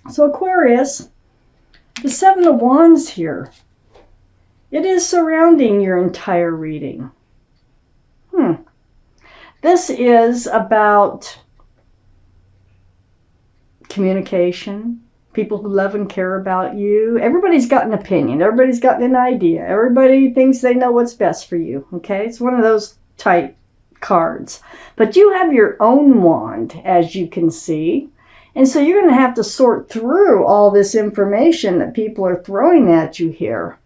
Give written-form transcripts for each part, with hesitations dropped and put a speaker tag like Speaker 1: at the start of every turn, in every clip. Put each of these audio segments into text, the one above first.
Speaker 1: So Aquarius, the Seven of Wands here, it is surrounding your entire reading. This is about communication, people who love and care about you. Everybody's got an opinion. Everybody's got an idea. Everybody thinks they know what's best for you, okay? It's one of those type cards. But you have your own wand, as you can see. And so you're going to have to sort through all this information that people are throwing at you here.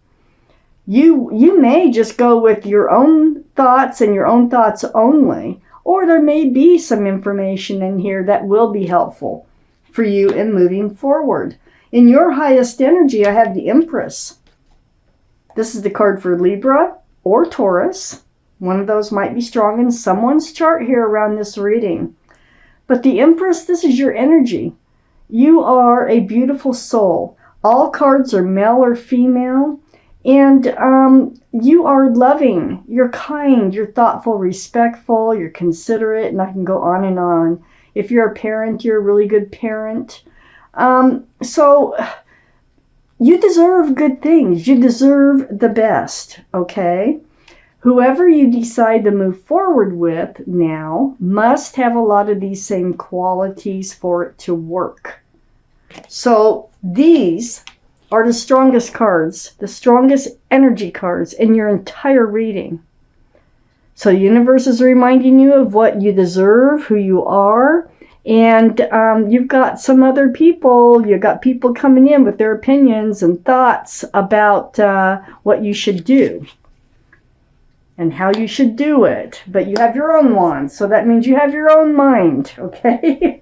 Speaker 1: You may just go with your own thoughts and your own thoughts only, or there may be some information in here that will be helpful for you in moving forward. In your highest energy, I have the Empress. This is the card for Libra or Taurus. One of those might be strong in someone's chart here around this reading. But the Empress, this is your energy. You are a beautiful soul. All cards are male or female. And you are loving, you're kind, you're thoughtful, respectful, you're considerate, and I can go on and on. If you're a parent, you're a really good parent. So you deserve good things. You deserve the best, okay? Whoever you decide to move forward with now must have a lot of these same qualities for it to work. So these are the strongest cards, the strongest energy cards in your entire reading. So the universe is reminding you of what you deserve, who you are, and you've got some other people, you've got people coming in with their opinions and thoughts about what you should do and how you should do it. But you have your own wand, so that means you have your own mind, okay?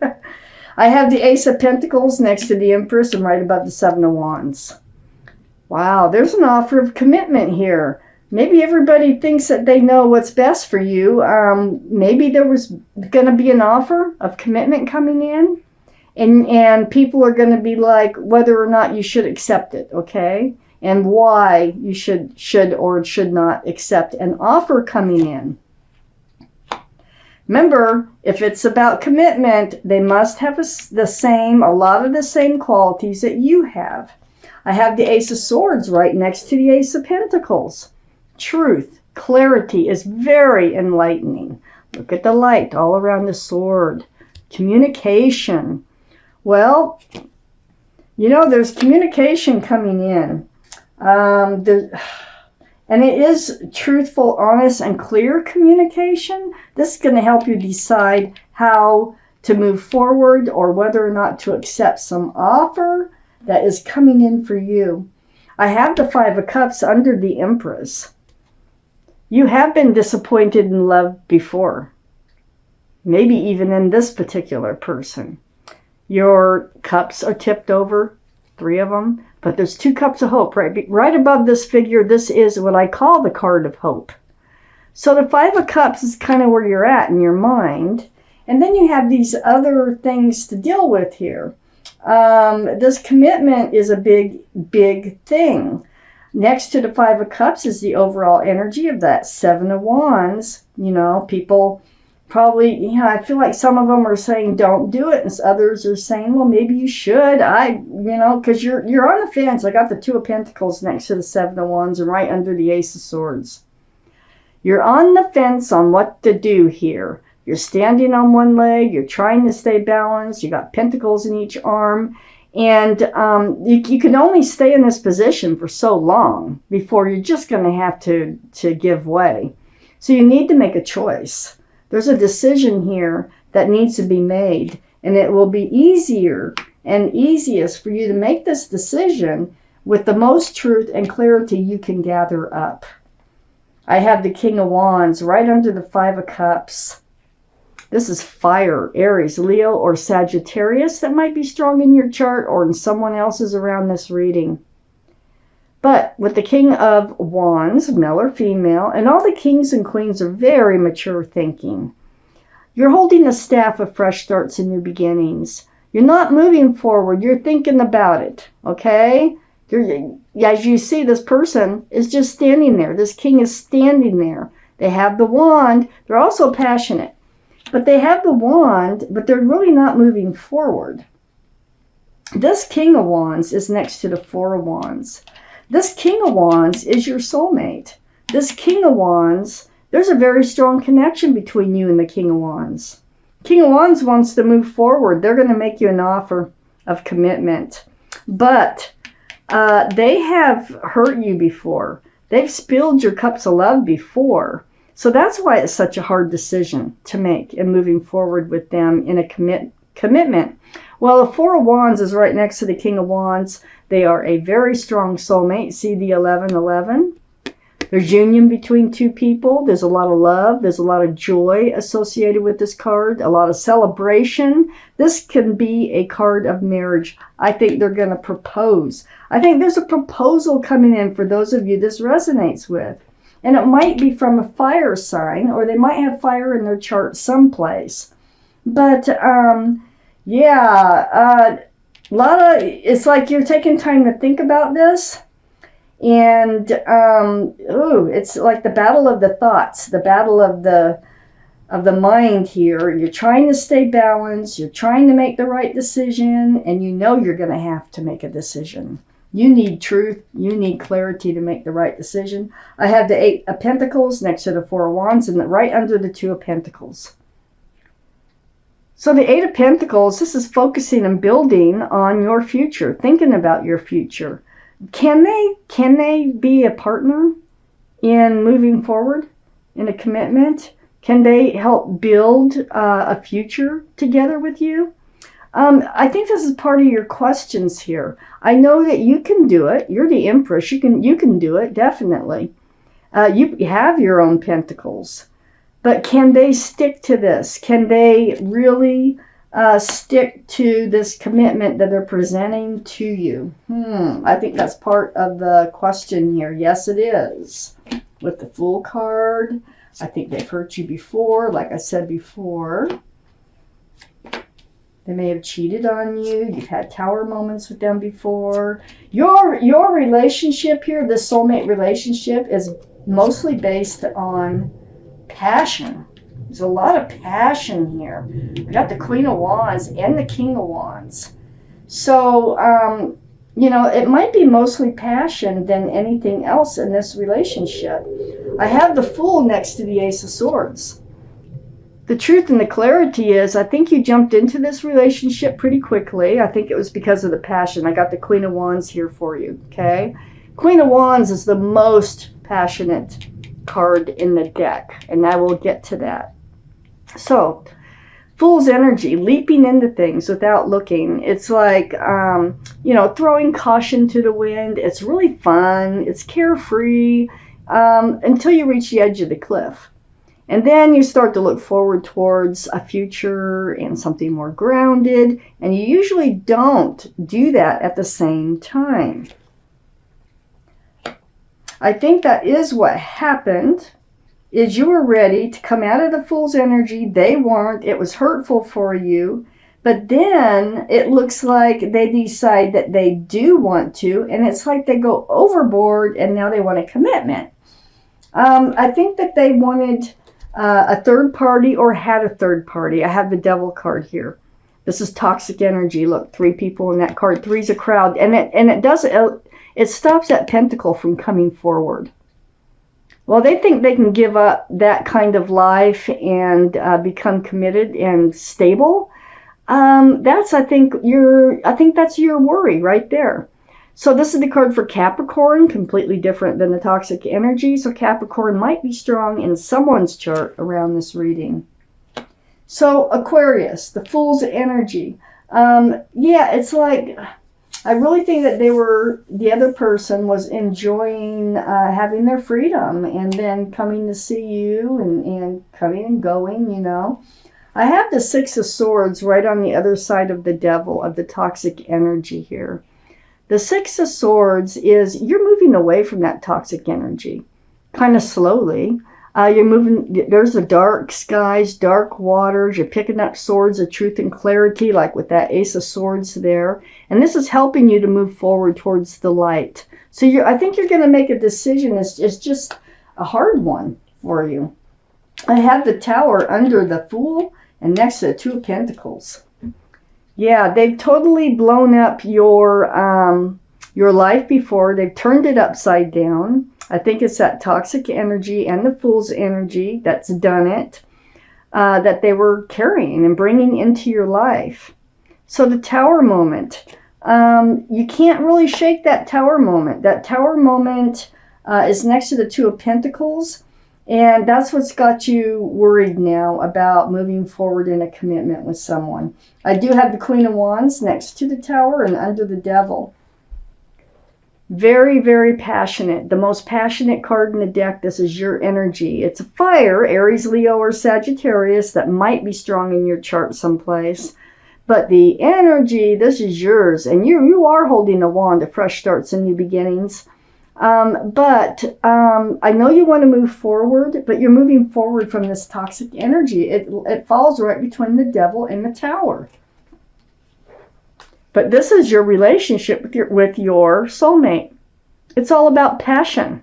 Speaker 1: I have the Ace of Pentacles next to the Empress and right above the Seven of Wands. Wow, there's an offer of commitment here. Maybe everybody thinks that they know what's best for you. Maybe there was going to be an offer of commitment coming in. And people are going to be like, whether or not you should accept it, okay? And why you should or should not accept an offer coming in. Remember, if it's about commitment, they must have a lot of the same qualities that you have. I have the Ace of Swords right next to the Ace of Pentacles. Truth, clarity is very enlightening. Look at the light all around the sword. Communication. Well, you know, there's communication coming in. And it is truthful, honest, and clear communication. This is going to help you decide how to move forward or whether or not to accept some offer that is coming in for you. I have the Five of Cups under the Empress. You have been disappointed in love before. Maybe even in this particular person. Your cups are tipped over, 3 of them. But there's 2 cups of hope right above this figure. This is what I call the card of hope. So the Five of Cups is kind of where you're at in your mind. And then you have these other things to deal with here. This commitment is a big, big thing. Next to the Five of Cups is the overall energy of that Seven of Wands. You know, people probably, you know, I feel like some of them are saying don't do it, and others are saying, well, maybe you should. You know, because you're on the fence. I got the Two of Pentacles next to the Seven of Wands and right under the Ace of Swords. You're on the fence on what to do here. You're standing on one leg. You're trying to stay balanced. You got pentacles in each arm. And you can only stay in this position for so long before you're just going to have to give way. So you need to make a choice. There's a decision here that needs to be made, and it will be easier and easiest for you to make this decision with the most truth and clarity you can gather up. I have the King of Wands right under the Five of Cups. This is fire, Aries, Leo, or Sagittarius that might be strong in your chart or in someone else's around this reading. But with the King of Wands, male or female, and all the kings and queens are very mature thinking. You're holding a staff of fresh starts and new beginnings. You're not moving forward. You're thinking about it, okay? As you see, this person is just standing there. This king is standing there. They have the wand. They're also passionate. But they have the wand, but they're really not moving forward. This King of Wands is next to the Four of Wands. This King of Wands is your soulmate. This King of Wands, there's a very strong connection between you and the King of Wands. King of Wands wants to move forward. They're going to make you an offer of commitment. But they have hurt you before. They've spilled your cups of love before. So that's why it's such a hard decision to make in moving forward with them in a commitment. Well, the Four of Wands is right next to the King of Wands. They are a very strong soulmate. See the 1111? There's union between two people. There's a lot of love. There's a lot of joy associated with this card. A lot of celebration. This can be a card of marriage. I think they're going to propose. I think there's a proposal coming in for those of you this resonates with. And it might be from a fire sign, or they might have fire in their chart someplace. But, yeah, it's like you're taking time to think about this. And it's like the battle of the thoughts, the battle of the mind here. You're trying to stay balanced, you're trying to make the right decision, and you know you're going to have to make a decision. You need truth, you need clarity to make the right decision. I have the Eight of Pentacles next to the Four of Wands and right under the Two of Pentacles. So the Eight of Pentacles, this is focusing and building on your future, thinking about your future. Can they be a partner in moving forward in a commitment? Can they help build a future together with you? I think this is part of your questions here. I know that you can do it. You're the Empress. You can do it, definitely. You have your own pentacles. But can they stick to this? Can they really stick to this commitment that they're presenting to you? I think that's part of the question here. Yes, it is. With the Fool card, I think they've hurt you before, like I said before. They may have cheated on you. You've had tower moments with them before. Your relationship here, this soulmate relationship, is mostly based on passion. There's a lot of passion here. We got the Queen of Wands and the King of Wands. So, you know, it might be mostly passion than anything else in this relationship. I have the Fool next to the Ace of Swords. The truth and the clarity is, I think you jumped into this relationship pretty quickly. I think it was because of the passion. I got the Queen of Wands here for you, okay? Queen of Wands is the most passionate card in the deck, and I will get to that. So, Fool's energy, leaping into things without looking. It's like, you know, throwing caution to the wind. It's really fun. It's carefree until you reach the edge of the cliff. And then you start to look forward towards a future and something more grounded. And you usually don't do that at the same time. I think that is what happened, is you were ready to come out of the Fool's energy. They weren't. It was hurtful for you. But then it looks like they decide that they do want to. And it's like they go overboard and now they want a commitment. I think that they wanted a third party or had a third party. I have the Devil card here. This is toxic energy. Look, 3 people in that card. 3's a crowd. And it stops that pentacle from coming forward. Well, they think they can give up that kind of life and become committed and stable. I think that's your worry right there. So this is the card for Capricorn, completely different than the toxic energy. So Capricorn might be strong in someone's chart around this reading. So Aquarius, the Fool's energy. Yeah, it's like, I really think that the other person was enjoying having their freedom and then coming to see you and coming and going, you know. I have the Six of Swords right on the other side of the Devil, of the toxic energy here. The Six of Swords is, you're moving away from that toxic energy, kind of slowly. You're moving, there's the dark skies, dark waters. You're picking up swords of truth and clarity, like with that Ace of Swords there. And this is helping you to move forward towards the light. So I think you're going to make a decision. It's just a hard one for you. I have the Tower under the Fool and next to the Two of Pentacles. Yeah, they've totally blown up your life before. They've turned it upside down. I think it's that toxic energy and the fool's energy that's done it, that they were carrying and bringing into your life. So the tower moment, you can't really shake that tower moment. That tower moment is next to the Two of Pentacles, and that's what's got you worried now about moving forward in a commitment with someone. I do have the Queen of Wands next to the Tower and under the Devil. Very, very passionate. The most passionate card in the deck. This is your energy. It's a fire, Aries, Leo, or Sagittarius, that might be strong in your chart someplace. But the energy, this is yours. And you are holding a wand of fresh starts and new beginnings. I know you want to move forward, but you're moving forward from this toxic energy. It falls right between the Devil and the Tower. But this is your relationship with your soulmate. It's all about passion.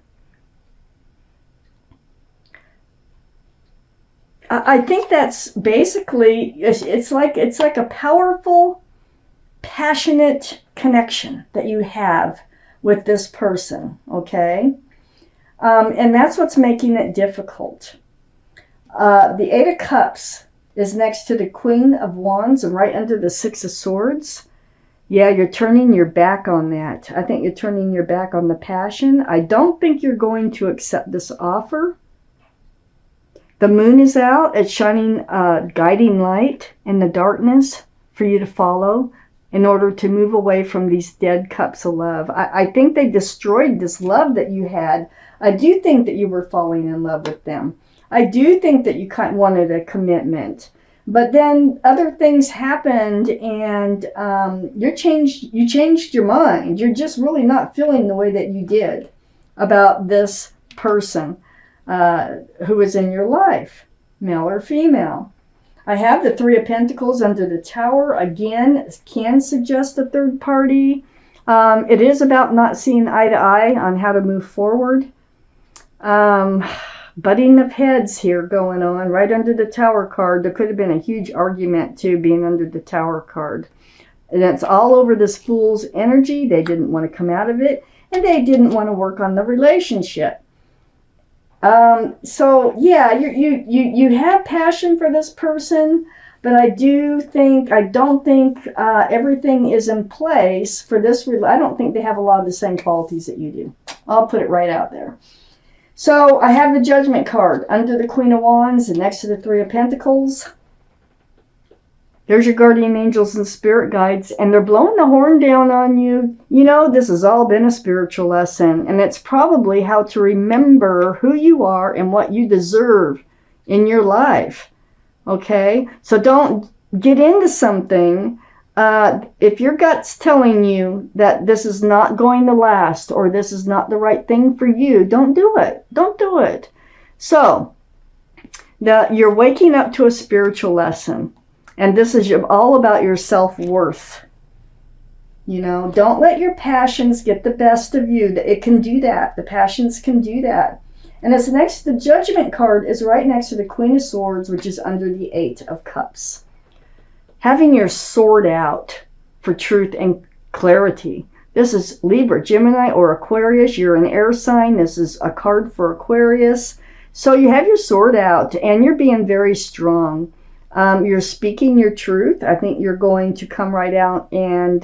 Speaker 1: I think that's basically, it's like a powerful, passionate connection that you have with this person, okay? And that's what's making it difficult. The Eight of Cups is next to the Queen of Wands and right under the Six of Swords. Yeah, you're turning your back on that. I think you're turning your back on the passion. I don't think you're going to accept this offer. The moon is out. It's shining a guiding light in the darkness for you to follow in order to move away from these dead cups of love. I think they destroyed this love that you had. I do think that you were falling in love with them. I do think that you kind of wanted a commitment. But then other things happened, and you changed your mind. You're just really not feeling the way that you did about this person who is in your life, male or female. I have the Three of Pentacles under the Tower. Again, can suggest a third party. It is about not seeing eye to eye on how to move forward. Butting of heads here going on right under the Tower card. There could have been a huge argument too being under the Tower card. And it's all over this Fool's energy. They didn't want to come out of it, and they didn't want to work on the relationship. So yeah, you have passion for this person, but I don't think everything is in place for this. I don't think they have a lot of the same qualities that you do. I'll put it right out there. So I have the Judgment card under the Queen of Wands and next to the Three of Pentacles. There's your guardian angels and spirit guides, and they're blowing the horn down on you. You know, this has all been a spiritual lesson, and it's probably how to remember who you are and what you deserve in your life. Okay? So don't get into something if your gut's telling you that this is not going to last or this is not the right thing for you. Don't do it. Don't do it. So you're waking up to a spiritual lesson. And this is all about your self-worth. You know, don't let your passions get the best of you. It can do that. The passions can do that. And it's next, the Judgment card is right next to the Queen of Swords, which is under the Eight of Cups. Having your sword out for truth and clarity. This is Libra, Gemini, or Aquarius. You're an air sign. This is a card for Aquarius. So you have your sword out, and you're being very strong. You're speaking your truth. I think you're going to come right out and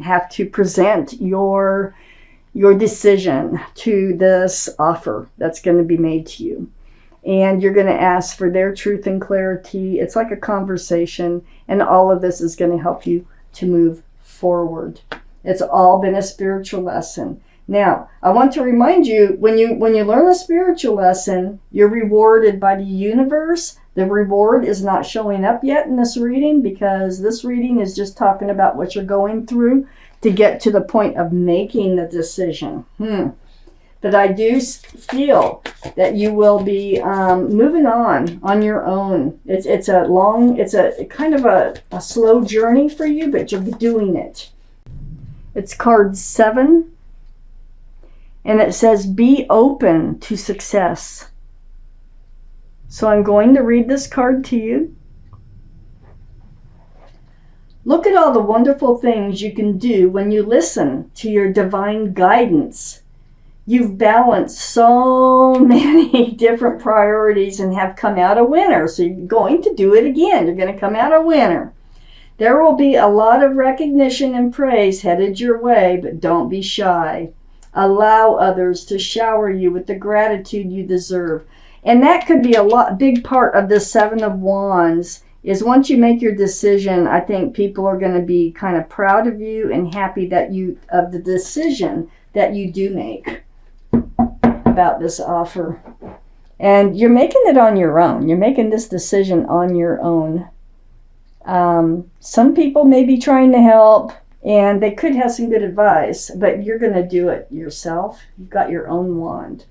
Speaker 1: have to present your decision to this offer that's going to be made to you. And you're going to ask for their truth and clarity. It's like a conversation, and all of this is going to help you to move forward. It's all been a spiritual lesson. Now, I want to remind you, when you learn a spiritual lesson, you're rewarded by the universe. The reward is not showing up yet in this reading, because this reading is just talking about what you're going through to get to the point of making the decision. But I do feel that you will be moving on your own. It's a kind of a slow journey for you, but you're doing it. It's card 7, and it says, be open to success. So I'm going to read this card to you. Look at all the wonderful things you can do when you listen to your divine guidance. You've balanced so many different priorities and have come out a winner. So you're going to do it again. You're going to come out a winner. There will be a lot of recognition and praise headed your way, but don't be shy. Allow others to shower you with the gratitude you deserve. And that could be big part of the Seven of Wands, is once you make your decision, I think people are going to be kind of proud of you and happy of the decision that you do make about this offer. And you're making it on your own. You're making this decision on your own. Some people may be trying to help, and they could have some good advice, but you're going to do it yourself. You've got your own wand.